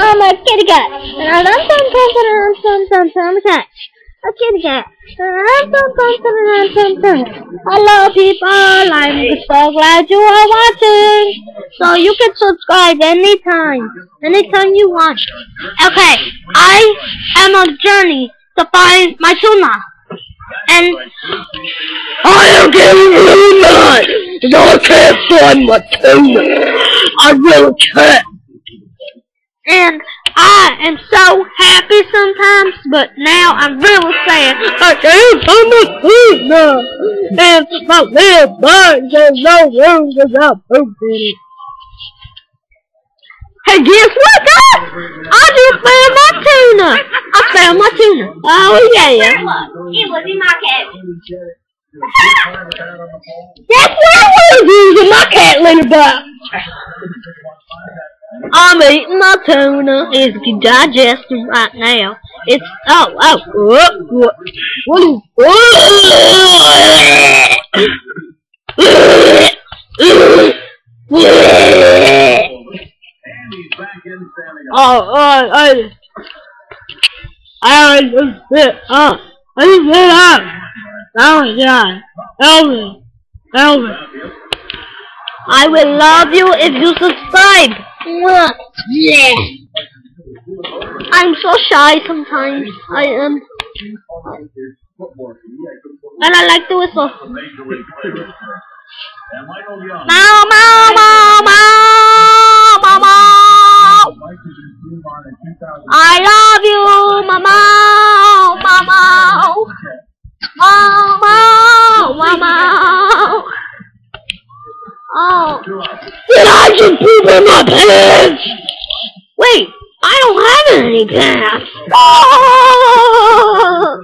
I'm a kitty cat. I'm a cat. A kitty cat. Hello people, I'm so glad you are watching. So you can subscribe anytime you want. Okay, I am on a journey to find my tuna. And I am getting really mad because I can't find my tuna. I really can't. And I am so happy sometimes, but now I'm really sad. I can't find my tuna. And my little bird, there's no room without poop in it. Hey, guess what, guys? I just found my tuna. I found my tuna. Oh, yeah. It was in my cabin. That's what I was using my cat litter box. I'm eating my tuna. It's digesting right now. It's, I will love you if you subscribe. Yeah. I'm so shy sometimes. I am. And I like to whistle. Meow, meow, meow, meow, meow, meow. I love you, mama, mama, mama, mama. Oh. Did I just poop in my pants? Wait, I don't have any pants. Oh.